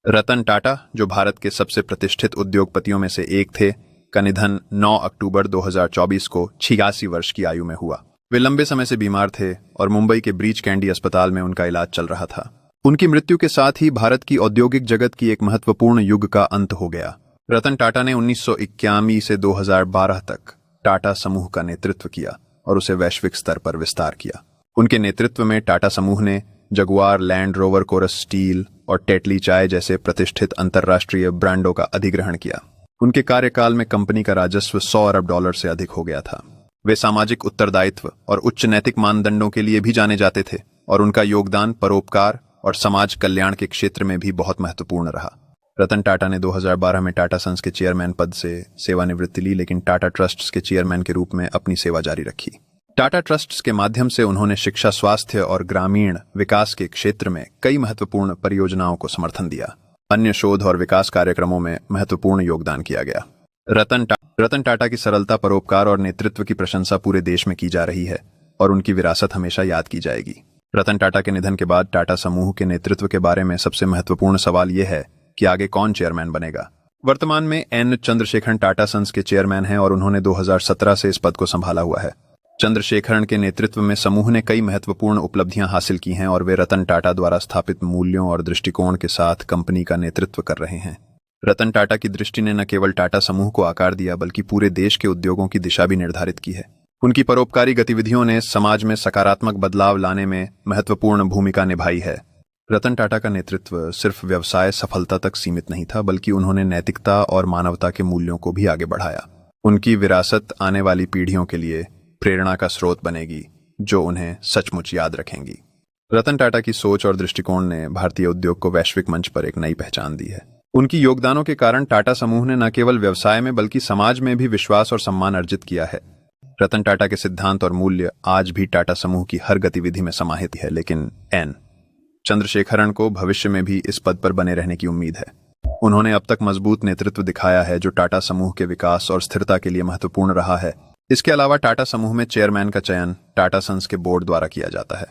रतन टाटा, जो भारत के सबसे प्रतिष्ठित उद्योगपतियों में से एक थे, का निधन 9 अक्टूबर 2024 को 86 वर्ष की आयु में हुआ। वे लंबे समय से बीमार थे और मुंबई के ब्रीच कैंडी अस्पताल में उनका इलाज चल रहा था। उनकी मृत्यु के साथ ही भारत की औद्योगिक जगत की एक महत्वपूर्ण युग का अंत हो गया। रतन टाटा ने 1991 से 2012 तक टाटा समूह का नेतृत्व किया और उसे वैश्विक स्तर पर विस्तार किया। उनके नेतृत्व में टाटा समूह ने Jaguar, Land Rover, Corus Steel और टेटली चाय जैसे प्रतिष्ठित अंतर्राष्ट्रीय ब्रांडों का अधिग्रहण किया। उनके कार्यकाल में कंपनी का राजस्व $100 अरब से अधिक हो गया था। वे सामाजिक उत्तरदायित्व और उच्च नैतिक मानदंडों के लिए भी जाने जाते थे और उनका योगदान परोपकार और समाज कल्याण के क्षेत्र में भी बहुत महत्वपूर्ण रहा। रतन टाटा ने 2012 में टाटा सन्स के चेयरमैन पद से सेवानिवृत्ति ली, लेकिन टाटा ट्रस्ट्स के चेयरमैन के रूप में अपनी सेवा जारी रखी। टाटा ट्रस्ट्स के माध्यम से उन्होंने शिक्षा, स्वास्थ्य और ग्रामीण विकास के क्षेत्र में कई महत्वपूर्ण परियोजनाओं को समर्थन दिया। अन्य शोध और विकास कार्यक्रमों में महत्वपूर्ण योगदान किया गया। रतन टाटा की सरलता, परोपकार और नेतृत्व की प्रशंसा पूरे देश में की जा रही है और उनकी विरासत हमेशा याद की जाएगी। रतन टाटा के निधन के बाद टाटा समूह के नेतृत्व के बारे में सबसे महत्वपूर्ण सवाल यह है कि आगे कौन चेयरमैन बनेगा। वर्तमान में एन चंद्रशेखरन टाटा सन्स के चेयरमैन हैं और उन्होंने 2017 से इस पद को संभाला हुआ है। चंद्रशेखरन के नेतृत्व में समूह ने कई महत्वपूर्ण उपलब्धियां हासिल की हैं और वे रतन टाटा द्वारा स्थापित मूल्यों और दृष्टिकोण के साथ कंपनी का नेतृत्व कर रहे हैं। रतन टाटा की दृष्टि ने न केवल टाटा समूह को आकार दिया, बल्कि पूरे देश के उद्योगों की दिशा भी निर्धारित की है। उनकी परोपकारी गतिविधियों ने समाज में सकारात्मक बदलाव लाने में महत्वपूर्ण भूमिका निभाई है। रतन टाटा का नेतृत्व सिर्फ व्यवसाय सफलता तक सीमित नहीं था, बल्कि उन्होंने नैतिकता और मानवता के मूल्यों को भी आगे बढ़ाया। उनकी विरासत आने वाली पीढ़ियों के लिए प्रेरणा का स्रोत बनेगी, जो उन्हें सचमुच याद रखेंगी। रतन टाटा की सोच और दृष्टिकोण ने भारतीय उद्योग को वैश्विक मंच पर एक नई पहचान दी है। उनकी योगदानों के कारण टाटा समूह ने न केवल व्यवसाय में बल्कि समाज में भी विश्वास और सम्मान अर्जित किया है। रतन टाटा के सिद्धांत और मूल्य आज भी टाटा समूह की हर गतिविधि में समाहित है, लेकिन एन चंद्रशेखरन को भविष्य में भी इस पद पर बने रहने की उम्मीद है। उन्होंने अब तक मजबूत नेतृत्व दिखाया है, जो टाटा समूह के विकास और स्थिरता के लिए महत्वपूर्ण रहा है। इसके अलावा टाटा समूह में चेयरमैन का चयन टाटा सन्स के बोर्ड द्वारा किया जाता है।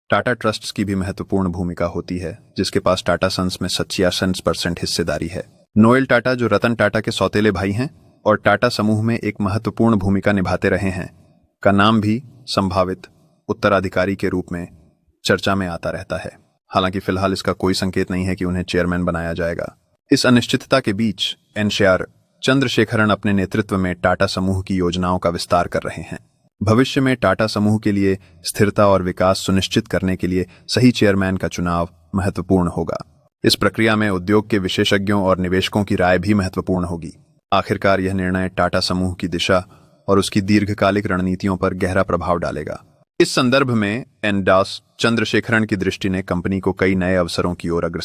टाटा ट्रस्ट्स की भी महत्वपूर्ण भूमिका होती है, जिसके पास टाटा सन्स में 67% हिस्सेदारी है। नोएल टाटा, जो रतन टाटा के सौतेले भाई हैं और टाटा समूह में एक महत्वपूर्ण भूमिका निभाते रहे हैं, का नाम भी संभावित उत्तराधिकारी के रूप में चर्चा में आता रहता है। हालांकि फिलहाल इसका कोई संकेत नहीं है कि उन्हें चेयरमैन बनाया जाएगा। इस अनिश्चितता के बीच एन चंद्रशेखरन अपने नेतृत्व में टाटा समूह की योजनाओं का विस्तार कर रहे हैं। भविष्य में टाटा समूह के लिए स्थिरता और विकास सुनिश्चित करने के लिए सही चेयरमैन का चुनाव महत्वपूर्ण होगा। इस प्रक्रिया में उद्योग के विशेषज्ञों और निवेशकों की राय भी महत्वपूर्ण होगी। आखिरकार यह निर्णय टाटा समूह की दिशा और उसकी दीर्घकालिक रणनीतियों पर गहरा प्रभाव डालेगा। इस संदर्भ में एन चंद्रशेखरन की दृष्टि ने कंपनी को कई नए अवसरों की ओर अग्रसर